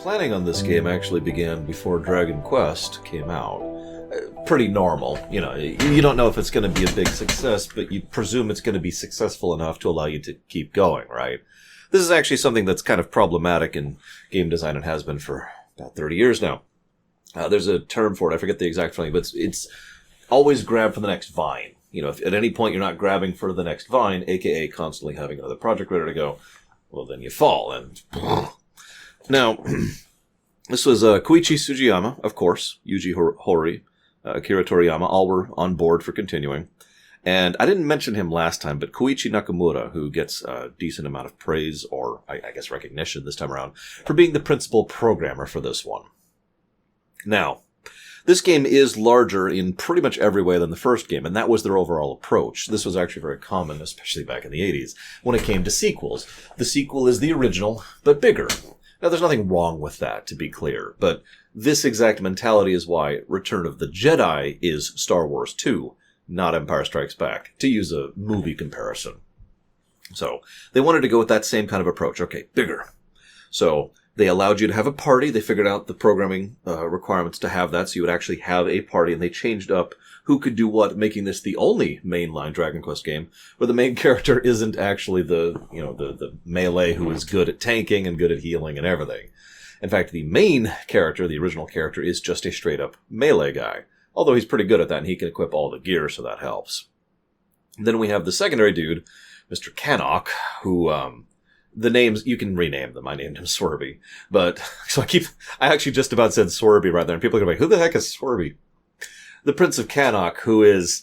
planning on this game actually began before Dragon Quest came out. Pretty normal. You know, you don't know if it's going to be a big success, but you presume it's going to be successful enough to allow you to keep going, right? This is actually something that's kind of problematic in game design and has been for about 30 years now. There's a term for it. I forget the exact spelling, but it's always grab for the next vine. You know, if at any point you're not grabbing for the next vine, aka constantly having another project ready to go, well, then you fall. And now, this was Koichi Sugiyama, of course, Yuji Horii, Akira Toriyama, all were on board for continuing. And I didn't mention him last time, but Koichi Nakamura, who gets a decent amount of praise, or I guess recognition this time around, for being the principal programmer for this one. Now, this game is larger in pretty much every way than the first game, and that was their overall approach. This was actually very common, especially back in the 80s, when it came to sequels. The sequel is the original, but bigger. Now, there's nothing wrong with that, to be clear, but this exact mentality is why Return of the Jedi is Star Wars 2, not Empire Strikes Back, to use a movie comparison. So, they wanted to go with that same kind of approach. Okay, bigger. So, they allowed you to have a party. They figured out the programming requirements to have that, so you would actually have a party, and they changed up who could do what, making this the only mainline Dragon Quest game where the main character isn't actually the melee who is good at tanking and good at healing and everything. In fact, the main character, the original character, is just a straight-up melee guy. Although he's pretty good at that, and he can equip all the gear, so that helps. Then we have the secondary dude, Mr. Cannock, who, the names, you can rename them. I named him Swerby. But, so I actually just about said Swerby right there, and people are going to be like, who the heck is Swerby? The Prince of Cannock, who is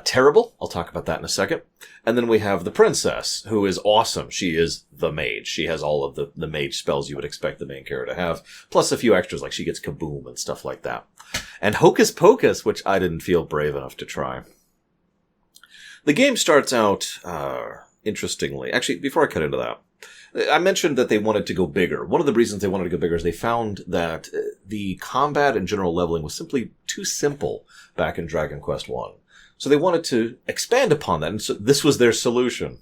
terrible. I'll talk about that in a second. And then we have the Princess, who is awesome. She is the mage. She has all of the mage spells you would expect the main character to have, plus a few extras, like she gets kaboom and stuff like that. And Hocus Pocus, which I didn't feel brave enough to try. The game starts out interestingly. Actually, before I cut into that, I mentioned that they wanted to go bigger. One of the reasons they wanted to go bigger is they found that the combat and general leveling was simply too simple back in Dragon Quest I. So they wanted to expand upon that, and so this was their solution.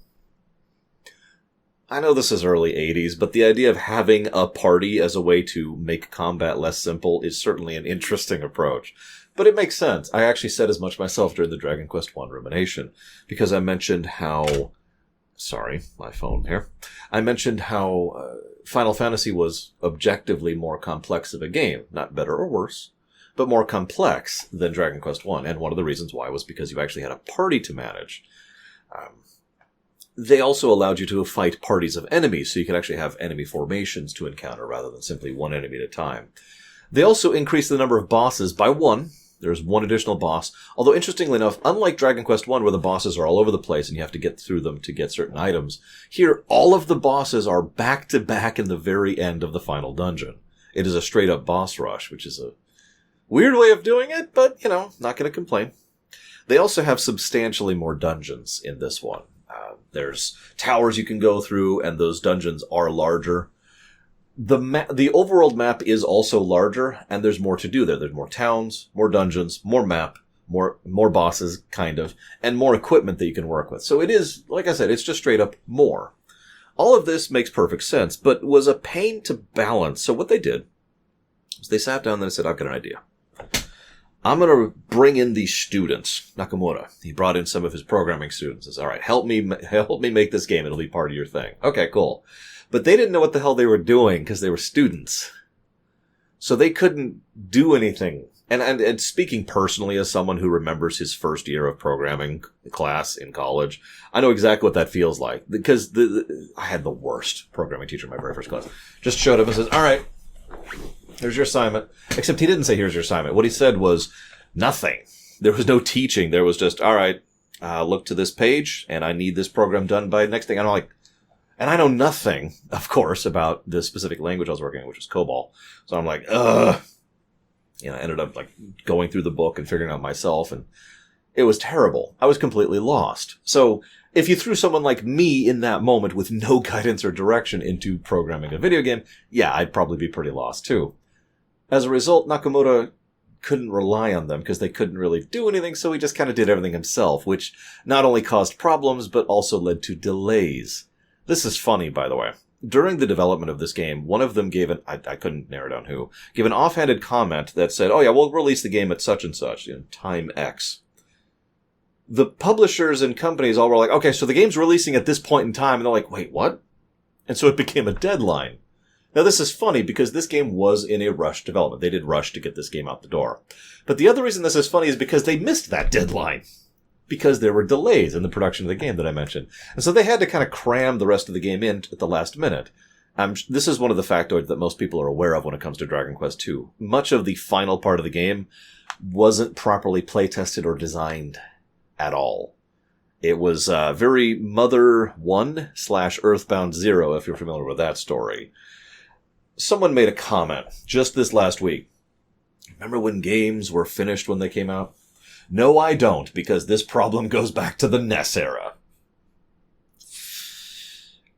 I know this is early 80s, but the idea of having a party as a way to make combat less simple is certainly an interesting approach. But it makes sense. I actually said as much myself during the Dragon Quest I Rumination, because I mentioned how... Sorry, my phone here. I mentioned how Final Fantasy was objectively more complex of a game. Not better or worse, but more complex than Dragon Quest I. And one of the reasons why was because you actually had a party to manage. They also allowed you to fight parties of enemies, so you could actually have enemy formations to encounter rather than simply one enemy at a time. They also increased the number of bosses by one. There's one additional boss. Although, interestingly enough, unlike Dragon Quest I, where the bosses are all over the place and you have to get through them to get certain items, here, all of the bosses are back-to-back in the very end of the final dungeon. It is a straight-up boss rush, which is a weird way of doing it, but, you know, not going to complain. They also have substantially more dungeons in this one. There's towers you can go through, and those dungeons are larger. The overworld map is also larger, and there's more to do there. There's more towns, more dungeons, more map, more bosses, kind of, and more equipment that you can work with. So it is, like I said, it's just straight up more. All of this makes perfect sense, but was a pain to balance. So what they did was they sat down and they said, I've got an idea. I'm going to bring in these students. Nakamura, he brought in some of his programming students. He says, all right, help me make this game. It'll be part of your thing. Okay, cool. But they didn't know what the hell they were doing because they were students. So they couldn't do anything. And speaking personally as someone who remembers his first year of programming class in college, I know exactly what that feels like. Because I had the worst programming teacher in my very first class. Just showed up and says, all right, here's your assignment. Except he didn't say, here's your assignment. What he said was nothing. There was no teaching. There was just, all right, look to this page, and I need this program done by next thing. And I'm like, and I know nothing, of course, about the specific language I was working in, which is COBOL. So I'm like, ugh. You know, I ended up like going through the book and figuring out myself, and it was terrible. I was completely lost. So if you threw someone like me in that moment with no guidance or direction into programming a video game, yeah, I'd probably be pretty lost too. As a result, Nakamura couldn't rely on them because they couldn't really do anything, so he just kind of did everything himself, which not only caused problems, but also led to delays. This is funny, by the way. during the development of this game, one of them gave I couldn't narrow down who, gave an offhanded comment that said, oh yeah, we'll release the game at such and such, time X. The publishers and companies all were like, okay, so the game's releasing at this point in time, and they're like, wait, what? And so it became a deadline. Now this is funny because this game was in a rush development. They did rush to get this game out the door. But the other reason this is funny is because they missed that deadline. Because there were delays in the production of the game that I mentioned. And so they had to kind of cram the rest of the game in at the last minute. This is one of the factoids that most people are aware of when it comes to Dragon Quest II. Much of the final part of the game wasn't properly playtested or designed at all. It was very Mother 1/Earthbound 0, if you're familiar with that story. Someone made a comment just this last week. Remember when games were finished when they came out? No, I don't, because this problem goes back to the NES era.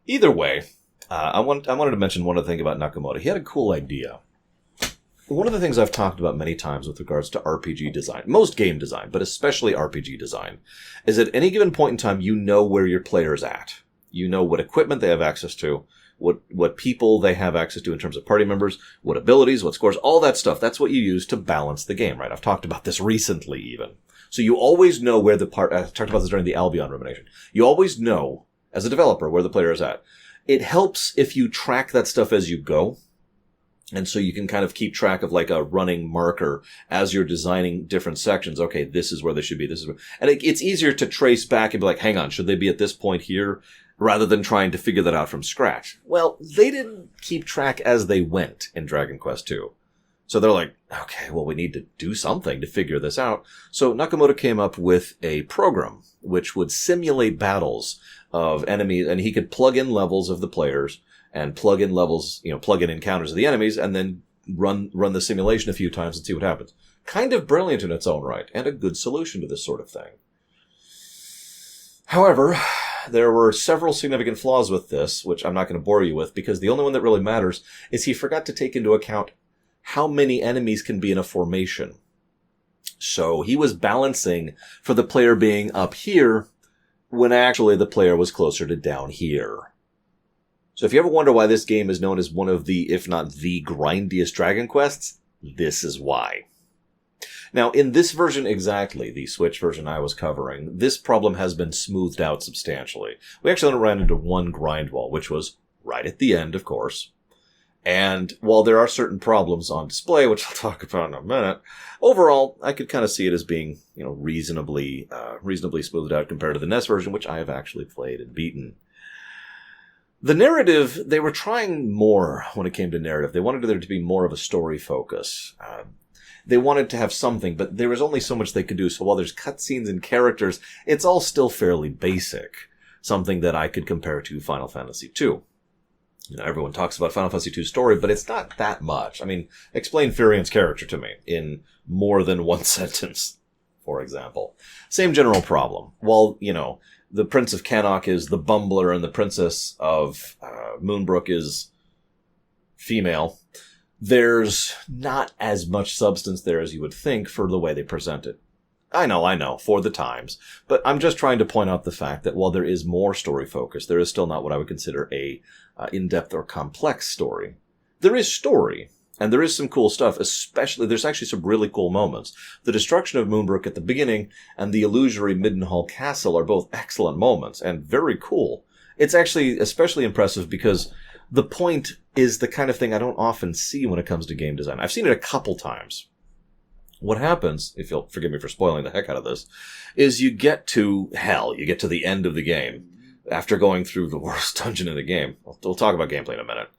Either way, I wanted to mention one other thing about Nakamoto. He had a cool idea. One of the things I've talked about many times with regards to RPG design, most game design, but especially RPG design, is at any given point in time, you know where your player's at. You know what equipment they have access to, what people they have access to in terms of party members, what abilities, what scores, all that stuff. That's what you use to balance the game, right? I've talked about this recently even. So you always know where I talked about this during the Albion Rumination. You always know, as a developer, where the player is at. It helps if you track that stuff as you go. And so you can kind of keep track of like a running marker as you're designing different sections. Okay, this is where they should be. And it's easier to trace back and be like, hang on, should they be at this point here? Rather than trying to figure that out from scratch. Well, they didn't keep track as they went in Dragon Quest II. So they're like, okay, well, we need to do something to figure this out. So Nakamoto came up with a program which would simulate battles of enemies, and he could plug in levels of the players and plug in levels, plug in encounters of the enemies, and then run the simulation a few times and see what happens. Kind of brilliant in its own right, and a good solution to this sort of thing. However, there were several significant flaws with this, which I'm not going to bore you with, because the only one that really matters is he forgot to take into account how many enemies can be in a formation. So he was balancing for the player being up here when actually the player was closer to down here. So if you ever wonder why this game is known as one of the, if not the grindiest Dragon Quests, this is why. Now, in this version exactly, the Switch version I was covering, this problem has been smoothed out substantially. We actually only ran into one grind wall, which was right at the end, of course. And while there are certain problems on display, which I'll talk about in a minute, overall, I could kind of see it as being, reasonably smoothed out compared to the NES version, which I have actually played and beaten. The narrative, they were trying more when it came to narrative. They wanted there to be more of a story focus. They wanted to have something, but there was only so much they could do. So while there's cutscenes and characters, it's all still fairly basic. Something that I could compare to Final Fantasy II. Everyone talks about Final Fantasy II's story, but it's not that much. I mean, explain Furian's character to me in more than one sentence, for example. Same general problem. While, the Prince of Cannock is the bumbler and the Princess of Moonbrook is female, there's not as much substance there as you would think for the way they present it. I know, for the times. But I'm just trying to point out the fact that while there is more story focus, there is still not what I would consider a in-depth or complex story. There is story, and there is some cool stuff, especially, there's actually some really cool moments. The destruction of Moonbrook at the beginning and the illusory Middenhall Castle are both excellent moments, and very cool. It's actually especially impressive because the point is the kind of thing I don't often see when it comes to game design. I've seen it a couple times. What happens, if you'll forgive me for spoiling the heck out of this, is you get to the end of the game after going through the worst dungeon in the game. We'll talk about gameplay in a minute.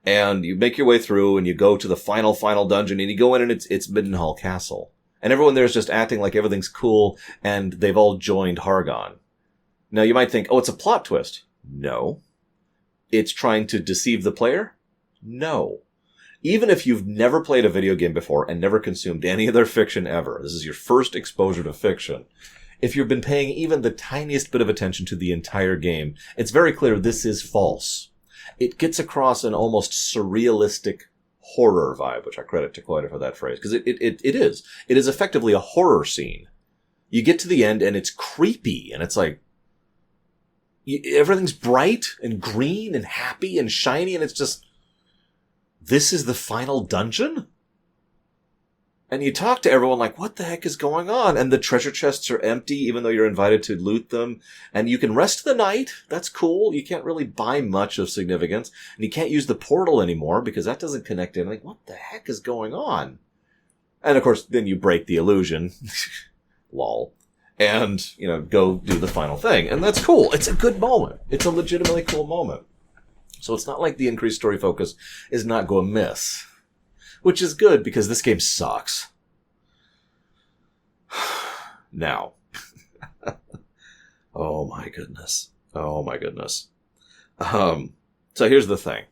And you make your way through and you go to the final dungeon and you go in and it's Middenhall Castle. And everyone there is just acting like everything's cool and they've all joined Hargon. Now you might think, oh, it's a plot twist. No. It's trying to deceive the player? No. Even if you've never played a video game before and never consumed any of their fiction ever, this is your first exposure to fiction, if you've been paying even the tiniest bit of attention to the entire game, it's very clear this is false. It gets across an almost surrealistic horror vibe, which I credit to Koida for that phrase, because it is. It is effectively a horror scene. You get to the end and it's creepy, and it's like, everything's bright and green and happy and shiny, and it's just, this is the final dungeon? And you talk to everyone like, what the heck is going on? And the treasure chests are empty, even though you're invited to loot them. And you can rest the night. That's cool. You can't really buy much of significance. And you can't use the portal anymore because that doesn't connect in. Like, what the heck is going on? And of course, then you break the illusion. Lol. And, go do the final thing. And that's cool. It's a good moment. It's a legitimately cool moment. So it's not like the increased story focus is not going amiss. Which is good, because this game sucks. Now. Oh my goodness. So here's the thing.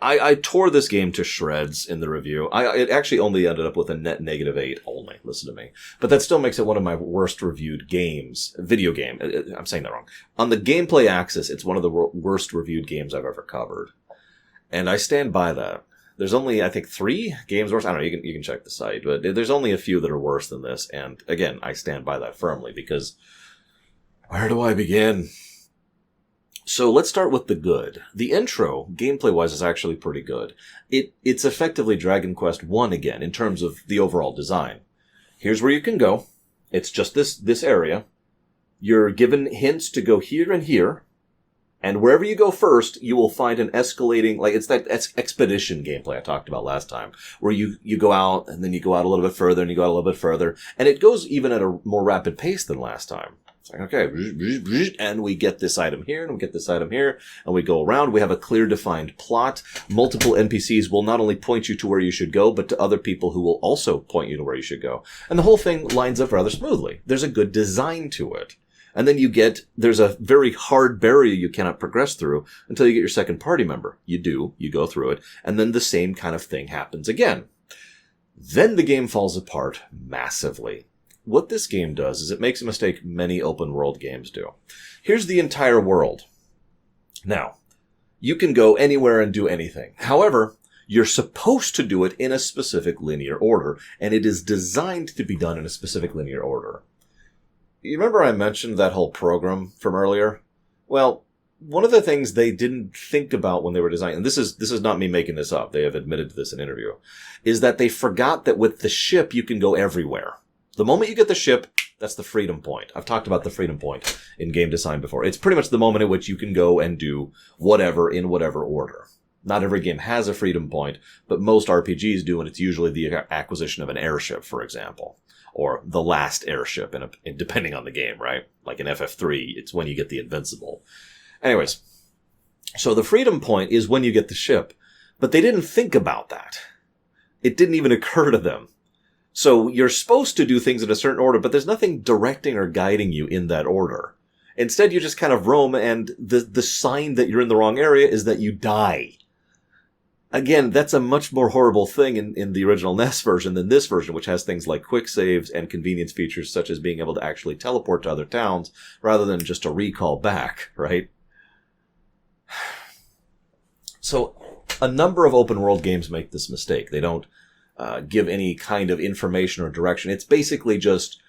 I tore this game to shreds in the review. It actually only ended up with a net -8 only, listen to me. But that still makes it one of my worst reviewed games. Video game. I'm saying that wrong. On the gameplay axis, it's one of the worst reviewed games I've ever covered. And I stand by that. There's only, I think, 3 games worse. I don't know, you can check the site, but there's only a few that are worse than this. And again, I stand by that firmly, because where do I begin? So let's start with the good. The intro, gameplay-wise, is actually pretty good. It's effectively Dragon Quest I again, in terms of the overall design. Here's where you can go. It's just this area. You're given hints to go here and here. And wherever you go first, you will find an escalating, like it's that expedition gameplay I talked about last time, where you go out, and then you go out a little bit further, and you go out a little bit further, and it goes even at a more rapid pace than last time. It's like, okay, and we get this item here, and we get this item here, and we go around. We have a clear defined plot. Multiple NPCs will not only point you to where you should go, but to other people who will also point you to where you should go. And the whole thing lines up rather smoothly. There's a good design to it. And then there's a very hard barrier you cannot progress through until you get your second party member. You go through it, and then the same kind of thing happens again. Then the game falls apart massively. What this game does is it makes a mistake many open world games do. Here's the entire world. Now, you can go anywhere and do anything. However, you're supposed to do it in a specific linear order, and it is designed to be done in a specific linear order. You remember I mentioned that whole program from earlier? Well, one of the things they didn't think about when they were designing, and this is not me making this up, they have admitted to this in an interview, is that they forgot that with the ship you can go everywhere. The moment you get the ship, that's the freedom point. I've talked about the freedom point in game design before. It's pretty much the moment at which you can go and do whatever in whatever order. Not every game has a freedom point, but most RPGs do, and it's usually the acquisition of an airship, for example. Or the last airship, depending on the game, right? Like in FF3, it's when you get the Invincible. Anyways, so the freedom point is when you get the ship. But they didn't think about that. It didn't even occur to them. So you're supposed to do things in a certain order, but there's nothing directing or guiding you in that order. Instead, you just kind of roam, and the sign that you're in the wrong area is that you die. Again, that's a much more horrible thing in the original NES version than this version, which has things like quick saves and convenience features such as being able to actually teleport to other towns rather than just a recall back, right? So a number of open world games make this mistake. They don't give any kind of information or direction. It's basically just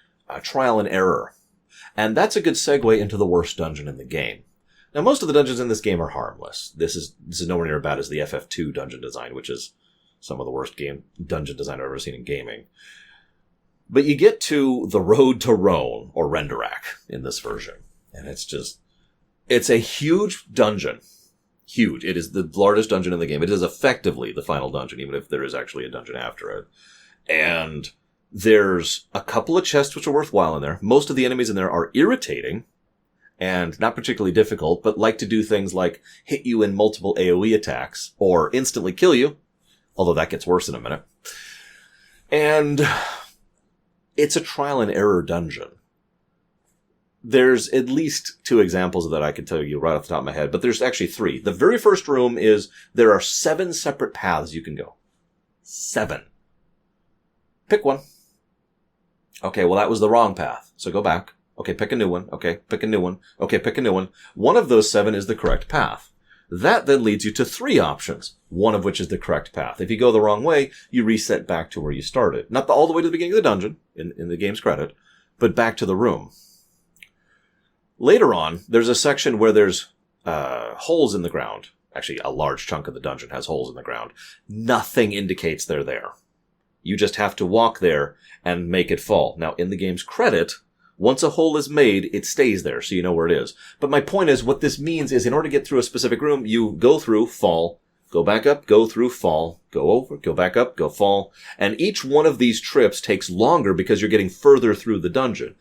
trial and error. And that's a good segue into the worst dungeon in the game. Now, most of the dungeons in this game are harmless. This is nowhere near as bad as the FF2 dungeon design, which is some of the worst dungeon design I've ever seen in gaming. But you get to the Road to Rome, or Renderak, in this version. And it's a huge dungeon. Huge. It is the largest dungeon in the game. It is effectively the final dungeon, even if there is actually a dungeon after it. And there's a couple of chests which are worthwhile in there. Most of the enemies in there are irritating and not particularly difficult, but like to do things like hit you in multiple AoE attacks or instantly kill you, although that gets worse in a minute. And it's a trial and error dungeon. There's at least 2 examples of that I can tell you right off the top of my head, but there's actually 3. The very first room is there are 7 separate paths you can go. 7. Pick one. Okay, well that was the wrong path, so go back. Okay, pick a new one. Okay, pick a new one. Okay, pick a new one. One of those 7 is the correct path. That then leads you to 3 options, one of which is the correct path. If you go the wrong way, you reset back to where you started. Not all the way to the beginning of the dungeon, in the game's credit, but back to the room. Later on, there's a section where there's holes in the ground. Actually, a large chunk of the dungeon has holes in the ground. Nothing indicates they're there. You just have to walk there and make it fall. Now, in the game's credit, once a hole is made, it stays there, so you know where it is. But my point is, what this means is in order to get through a specific room, you go through, fall, go back up, go through, fall, go over, go back up, go fall. And each one of these trips takes longer because you're getting further through the dungeon.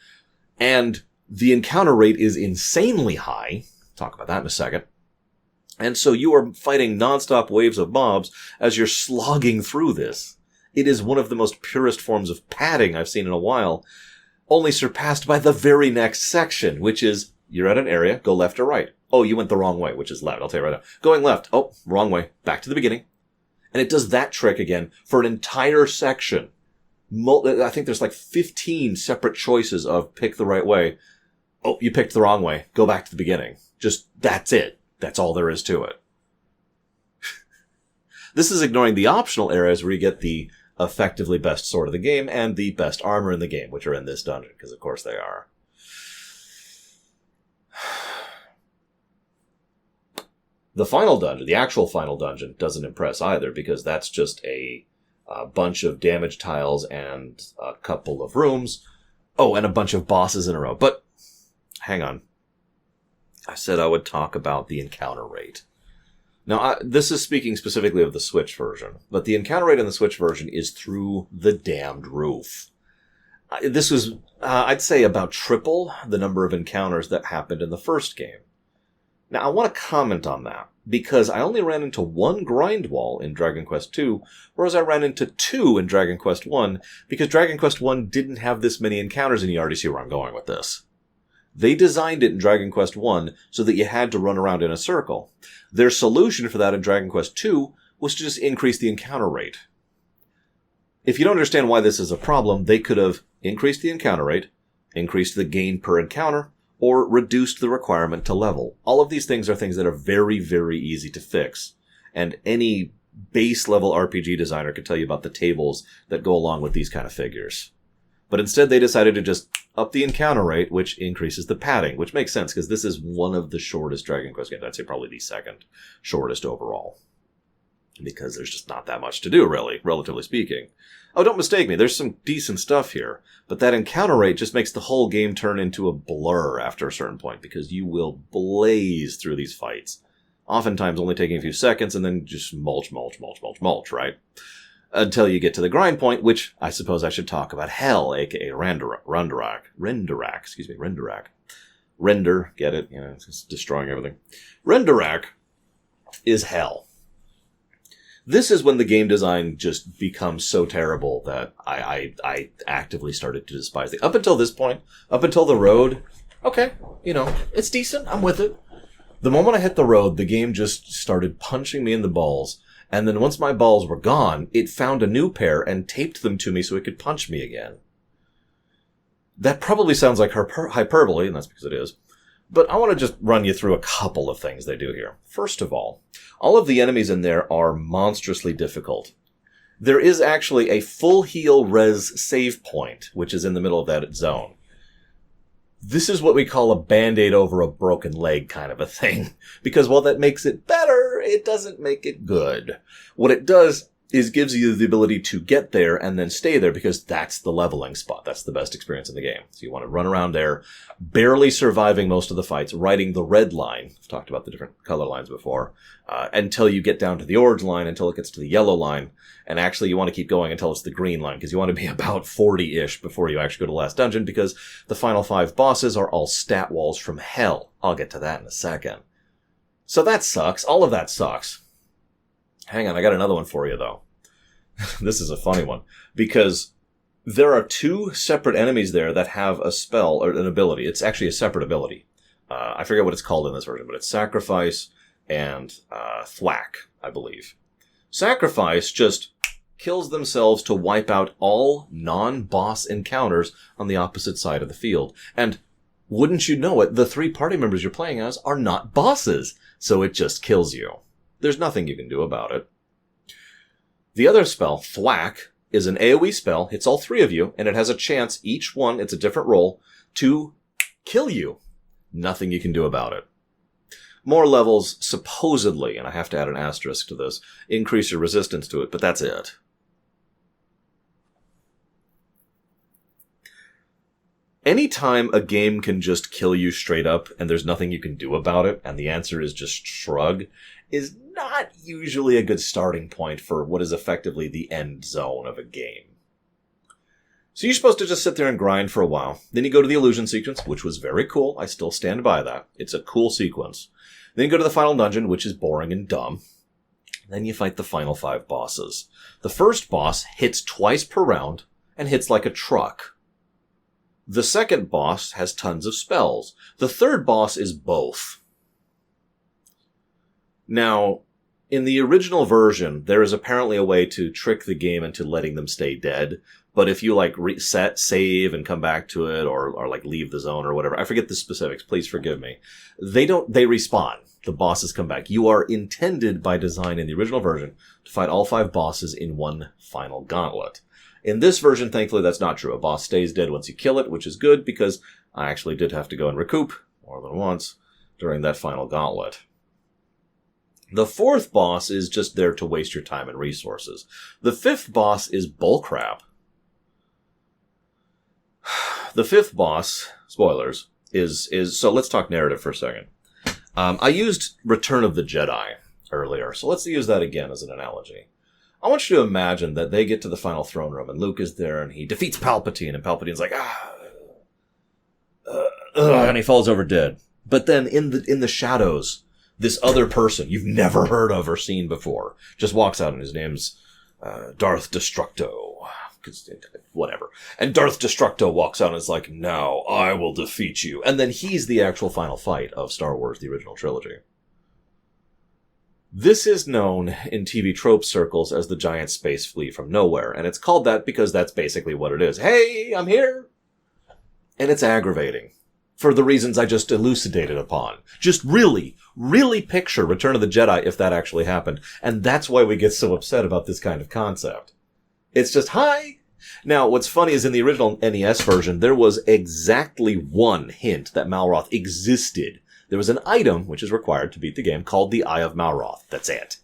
And the encounter rate is insanely high. Talk about that in a second. And so you are fighting nonstop waves of mobs as you're slogging through this. It is one of the most purest forms of padding I've seen in a while, only surpassed by the very next section, which is, you're at an area, go left or right. Oh, you went the wrong way, which is left. I'll tell you right now. Going left. Oh, wrong way. Back to the beginning. And it does that trick again for an entire section. I think there's like 15 separate choices of pick the right way. Oh, you picked the wrong way. Go back to the beginning. Just, that's it. That's all there is to it. This is ignoring the optional areas where you get the effectively best sword of the game and the best armor in the game, which are in this dungeon, because of course they are. The final dungeon, the actual final dungeon, doesn't impress either, because that's just a bunch of damage tiles and a couple of rooms. Oh, and a bunch of bosses in a row. But, hang on. I said I would talk about the encounter rate. Now, this is speaking specifically of the Switch version, but the encounter rate in the Switch version is through the damned roof. This was, I'd say, about triple the number of encounters that happened in the first game. Now, I want to comment on that, because I only ran into one grind wall in Dragon Quest II, whereas I ran into two in Dragon Quest I, because Dragon Quest I didn't have this many encounters, and you already see where I'm going with this. They designed it in Dragon Quest I so that you had to run around in a circle. Their solution for that in Dragon Quest II was to just increase the encounter rate. If you don't understand why this is a problem, they could have increased the encounter rate, increased the gain per encounter, or reduced the requirement to level. All of these things are things that are very, very easy to fix. And any base level RPG designer could tell you about the tables that go along with these kind of figures. But instead they decided to just up the encounter rate, which increases the padding, which makes sense because this is one of the shortest Dragon Quest games. I'd say probably the second shortest overall. Because there's just not that much to do, really, relatively speaking. Oh, don't mistake me, there's some decent stuff here. But that encounter rate just makes the whole game turn into a blur after a certain point, because you will blaze through these fights. Oftentimes only taking a few seconds, and then just mulch, right? Until you get to the grind point, which I suppose I should talk about Hell, aka Renderak. Render, get it? You know, it's just destroying everything. Renderak is Hell. This is when the game design just becomes so terrible that I actively started to despise it. Up until this point, up until the road, okay, you know, it's decent, I'm with it. The moment I hit the road, the game just started punching me in the balls. And then once my balls were gone, it found a new pair and taped them to me so it could punch me again. That probably sounds like hyperbole, and that's because it is. But I want to just run you through a couple of things they do here. First of all of the enemies in there are monstrously difficult. There is actually a full heal res save point, which is in the middle of that zone. This is what we call a band-aid over a broken leg kind of a thing. Because while that makes it better, it doesn't make it good. What it does is gives you the ability to get there and then stay there, because that's the leveling spot. That's the best experience in the game. So you want to run around there, barely surviving most of the fights, riding the red line. I've talked about the different color lines before. Until you get down to the orange line, until it gets to the yellow line. And actually you want to keep going until it's the green line, because you want to be about 40-ish before you actually go to the last dungeon, because the final 5 bosses are all stat walls from hell. I'll get to that in a second. So that sucks. All of that sucks. Hang on, I got another one for you, though. This is a funny one, because there are 2 separate enemies there that have a spell, or an ability. It's actually a separate ability. I forget what it's called in this version, but it's Sacrifice and Thwack, I believe. Sacrifice just kills themselves to wipe out all non-boss encounters on the opposite side of the field. And wouldn't you know it, the 3 party members you're playing as are not bosses, so it just kills you. There's nothing you can do about it. The other spell, Thwack, is an AoE spell, hits all 3 of you, and it has a chance, each one, it's a different roll, to kill you. Nothing you can do about it. More levels, supposedly, and I have to add an asterisk to this, increase your resistance to it, but that's it. Anytime a game can just kill you straight up and there's nothing you can do about it, and the answer is just shrug, is not usually a good starting point for what is effectively the end zone of a game. So you're supposed to just sit there and grind for a while. Then you go to the illusion sequence, which was very cool. I still stand by that. It's a cool sequence. Then you go to the final dungeon, which is boring and dumb. Then you fight the final 5 bosses. The first boss hits twice per round and hits like a truck. The second boss has tons of spells. The third boss is both. Now, in the original version, there is apparently a way to trick the game into letting them stay dead. But if you like reset, save, and come back to it, or like leave the zone or whatever, I forget the specifics, please forgive me. They respawn. The bosses come back. You are intended by design in the original version to fight all 5 bosses in one final gauntlet. In this version, thankfully, that's not true. A boss stays dead once you kill it, which is good because I actually did have to go and recoup more than once during that final gauntlet. The 4th boss is just there to waste your time and resources. The 5th boss is bullcrap. The 5th boss, spoilers, is so let's talk narrative for a second. I used Return of the Jedi earlier, so let's use that again as an analogy. I want you to imagine that they get to the final throne room, and Luke is there, and he defeats Palpatine, and Palpatine's like, and he falls over dead. But then in the shadows, this other person you've never heard of or seen before just walks out, and his name's Darth Destructo. Whatever. And Darth Destructo walks out and is like, now I will defeat you. And then he's the actual final fight of Star Wars, the original trilogy. This is known in TV trope circles as the giant space flea from nowhere, and it's called that because that's basically what it is. Hey, I'm here! And it's aggravating. For the reasons I just elucidated upon. Just really, really picture Return of the Jedi if that actually happened. And that's why we get so upset about this kind of concept. It's just, hi! Now, what's funny is in the original NES version, there was exactly one hint that Malroth existed. There was an item, which is required to beat the game, called the Eye of Malroth. That's it.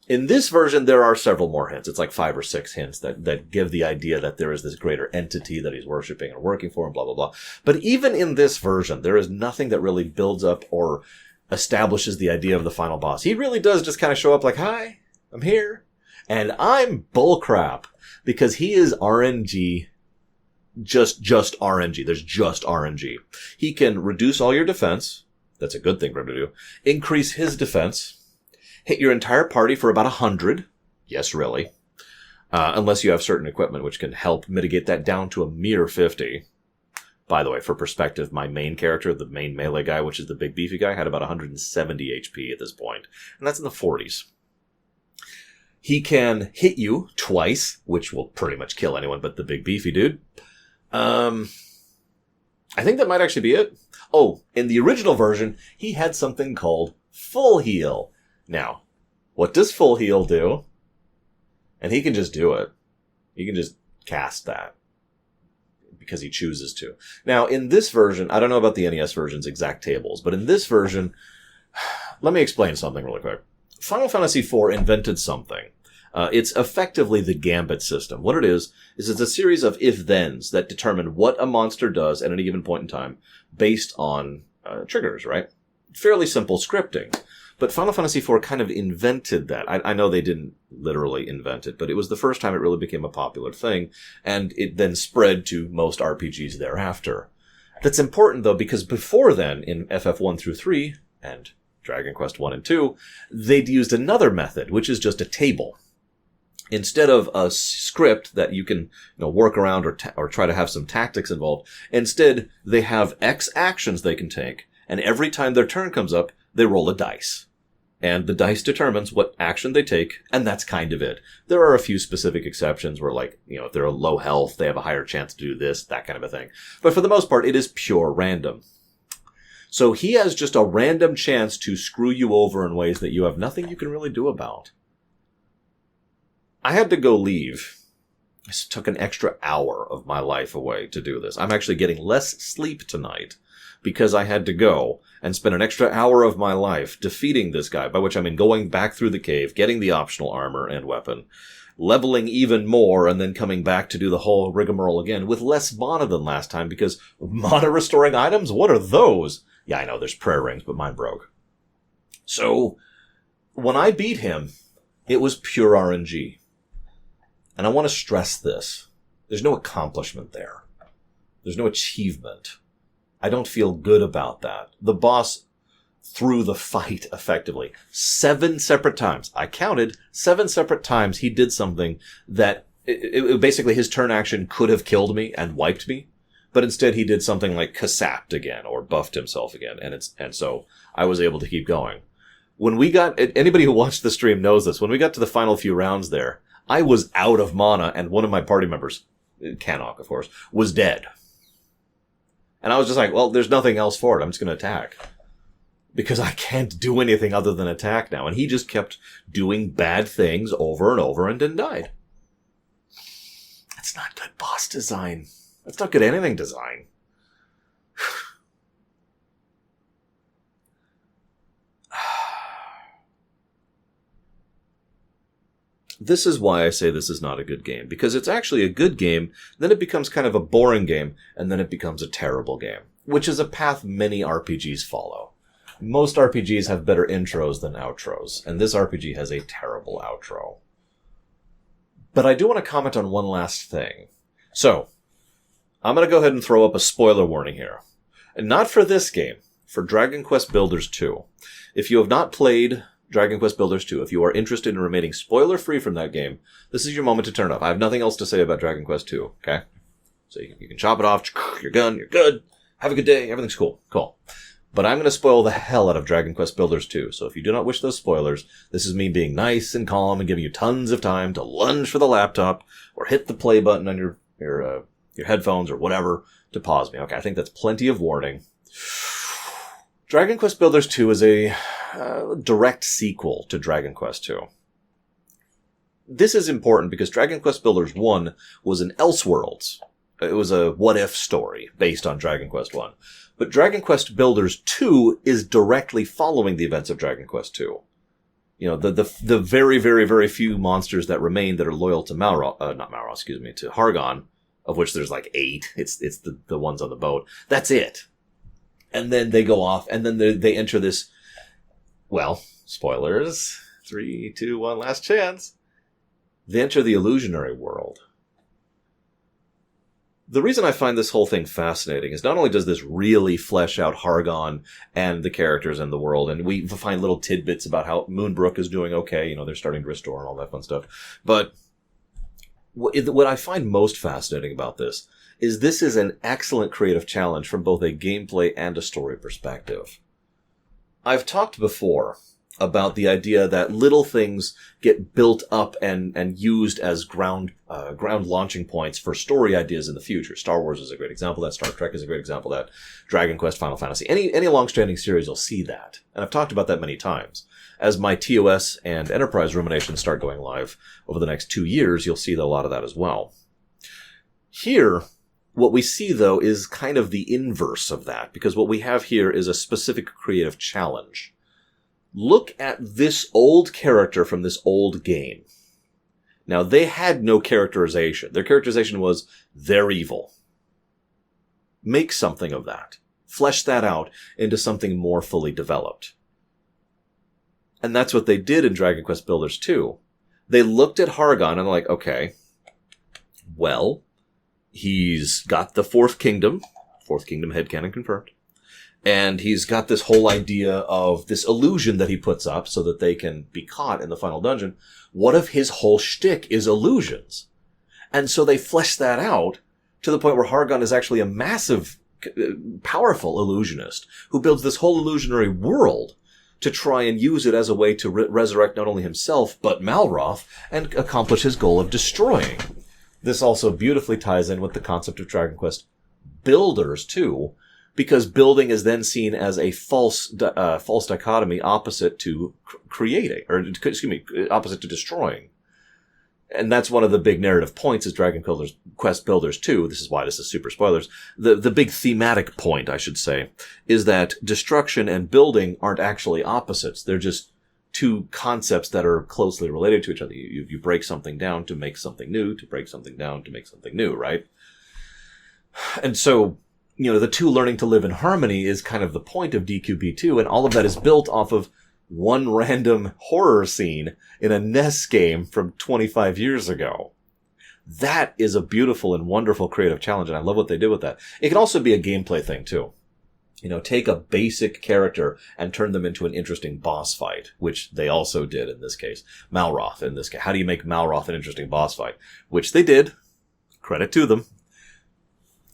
In this version, there are several more hints. It's like 5 or 6 hints that give the idea that there is this greater entity that he's worshipping and working for and blah, blah, blah. But even in this version, there is nothing that really builds up or establishes the idea of the final boss. He really does just kind of show up like, hi, I'm here. And I'm bullcrap because he is RNG. Just RNG. There's just RNG. He can reduce all your defense. That's a good thing for him to do. Increase his defense. Hit your entire party for about 100. Yes, really. Unless you have certain equipment which can help mitigate that down to a mere 50. By the way, for perspective, my main character, the main melee guy, which is the big beefy guy, had about 170 HP at this point. And that's in the 40s. He can hit you twice, which will pretty much kill anyone but the big beefy dude. I think that might actually be it. Oh, in the original version, he had something called Full Heal. Now, what does Full Heal do? And he can just do it. He can just cast that. Because he chooses to. Now, in this version, I don't know about the NES version's exact tables, but in this version, let me explain something really quick. Final Fantasy IV invented something. It's effectively the Gambit System. What it is it's a series of if-thens that determine what a monster does at any given point in time based on triggers, right? Fairly simple scripting. But Final Fantasy IV kind of invented that. I know they didn't literally invent it, but it was the first time it really became a popular thing, and it then spread to most RPGs thereafter. That's important, though, because before then, in FF1 through 3, and Dragon Quest 1 and 2, they'd used another method, which is just a table. Instead of a script that you can work around or try to have some tactics involved, instead they have X actions they can take, and every time their turn comes up, they roll a dice. And the dice determines what action they take, and that's kind of it. There are a few specific exceptions where, if they're low health, they have a higher chance to do this, that kind of a thing. But for the most part, it is pure random. So he has just a random chance to screw you over in ways that you have nothing you can really do about. I had to go leave. This took an extra hour of my life away to do this. I'm actually getting less sleep tonight because I had to go and spend an extra hour of my life defeating this guy, by which I mean going back through the cave, getting the optional armor and weapon, leveling even more, and then coming back to do the whole rigmarole again with less mana than last time, because mana restoring items? What are those? Yeah, I know, there's prayer rings, but mine broke. So, when I beat him, it was pure RNG. And I want to stress this. There's no accomplishment there. There's no achievement. I don't feel good about that. The boss threw the fight effectively. 7 separate times. I counted 7 separate times he did something that basically his turn action could have killed me and wiped me, but instead he did something like Kasapped again or buffed himself again, and so I was able to keep going. When we got, anybody who watched the stream knows this, when we got to the final few rounds there, I was out of mana, and one of my party members, Kanok of course, was dead. And I was just like, well, there's nothing else for it. I'm just going to attack. Because I can't do anything other than attack now. And he just kept doing bad things over and over and then died. That's not good boss design. That's not good anything design. This is why I say this is not a good game. Because it's actually a good game, then it becomes kind of a boring game, and then it becomes a terrible game. Which is a path many RPGs follow. Most RPGs have better intros than outros, and this RPG has a terrible outro. But I do want to comment on one last thing. So, I'm going to go ahead and throw up a spoiler warning here. And not for this game, for Dragon Quest Builders 2. If you have not played Dragon Quest Builders 2, if you are interested in remaining spoiler-free from that game, this is your moment to turn off. I have nothing else to say about Dragon Quest 2, okay? So you can chop it off, you're done, you're good, have a good day, everything's cool, cool. But I'm going to spoil the hell out of Dragon Quest Builders 2, so if you do not wish those spoilers, this is me being nice and calm and giving you tons of time to lunge for the laptop, or hit the play button on your headphones or whatever to pause me. Okay, I think that's plenty of warning. Dragon Quest Builders 2 is a direct sequel to Dragon Quest 2. This is important because Dragon Quest Builders 1 was an Elseworlds. It was a what-if story based on Dragon Quest 1. But Dragon Quest Builders 2 is directly following the events of Dragon Quest 2. You know, the very, very, very few monsters that remain that are loyal to to Hargon, of which there's like 8. It's the ones on the boat. That's it. And then they go off, and then they enter this, well, spoilers, 3, 2, 1, last chance. They enter the illusionary world. The reason I find this whole thing fascinating is not only does this really flesh out Hargon and the characters in the world, and we find little tidbits about how Moonbrook is doing okay, you know, they're starting to restore and all that fun stuff, but what I find most fascinating about this is an excellent creative challenge from both a gameplay and a story perspective. I've talked before about the idea that little things get built up and used as ground launching points for story ideas in the future. Star Wars is a great example of that. Star Trek is a great example of that. Dragon Quest, Final Fantasy. Any long-standing series, you'll see that. And I've talked about that many times. As my TOS and Enterprise Rumination start going live over the next 2 years, you'll see a lot of that as well. Here, what we see, though, is kind of the inverse of that, because what we have here is a specific creative challenge. Look at this old character from this old game. Now, they had no characterization. Their characterization was, they're evil. Make something of that. Flesh that out into something more fully developed. And that's what they did in Dragon Quest Builders 2. They looked at Hargon and they're like, okay, well, he's got the Fourth Kingdom headcanon confirmed. And he's got this whole idea of this illusion that he puts up so that they can be caught in the final dungeon. What if his whole shtick is illusions? And so they flesh that out to the point where Hargon is actually a massive, powerful illusionist who builds this whole illusionary world to try and use it as a way to resurrect not only himself, but Malroth, and accomplish his goal of destroying. This also beautifully ties in with the concept of Dragon Quest Builders, too, because building is then seen as a false dichotomy opposite to creating, or, opposite to destroying. And that's one of the big narrative points is Dragon Quest Builders 2. This is why this is super spoilers. The big thematic point, I should say, is that destruction and building aren't actually opposites. They're just two concepts that are closely related to each other. You break something down to make something new, to break something down to make something new, right? And so, the two learning to live in harmony is kind of the point of DQB2, and all of that is built off of one random horror scene in a NES game from 25 years ago. That is a beautiful and wonderful creative challenge, and I love what they did with that. It can also be a gameplay thing, too. Take a basic character and turn them into an interesting boss fight, which they also did in this case. Malroth, in this case. How do you make Malroth an interesting boss fight? Which they did. Credit to them.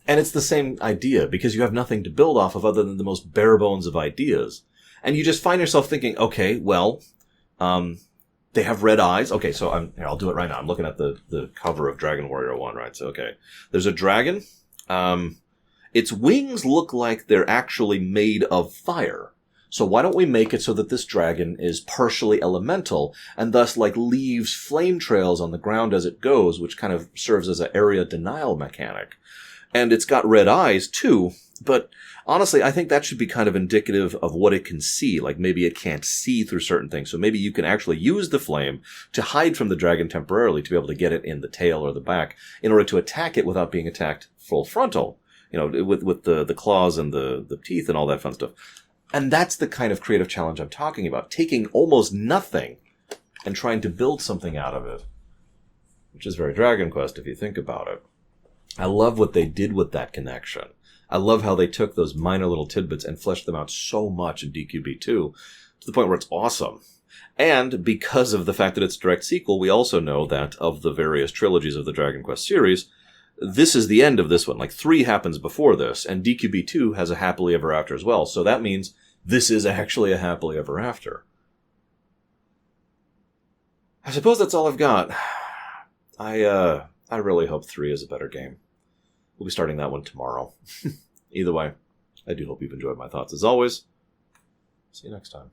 And it's the same idea, because you have nothing to build off of other than the most bare bones of ideas. And you just find yourself thinking, okay, well, they have red eyes. Okay, so I'll do it right now. I'm looking at the cover of Dragon Warrior 1, right? So, okay. There's a dragon. Its wings look like they're actually made of fire. So why don't we make it so that this dragon is partially elemental and thus leaves flame trails on the ground as it goes, which kind of serves as an area denial mechanic. And it's got red eyes too, but honestly, I think that should be kind of indicative of what it can see. Maybe it can't see through certain things. So maybe you can actually use the flame to hide from the dragon temporarily to be able to get it in the tail or the back in order to attack it without being attacked full frontal. With the claws and the teeth and all that fun stuff. And that's the kind of creative challenge I'm talking about. Taking almost nothing and trying to build something out of it. Which is very Dragon Quest if you think about it. I love what they did with that connection. I love how they took those minor little tidbits and fleshed them out so much in DQB2 to the point where it's awesome. And because of the fact that it's a direct sequel, we also know that of the various trilogies of the Dragon Quest series, this is the end of this one. 3 happens before this, and DQB2 has a happily ever after as well. So that means this is actually a happily ever after. I suppose that's all I've got. I really hope 3 is a better game. We'll be starting that one tomorrow. Either way, I do hope you've enjoyed my thoughts as always. See you next time.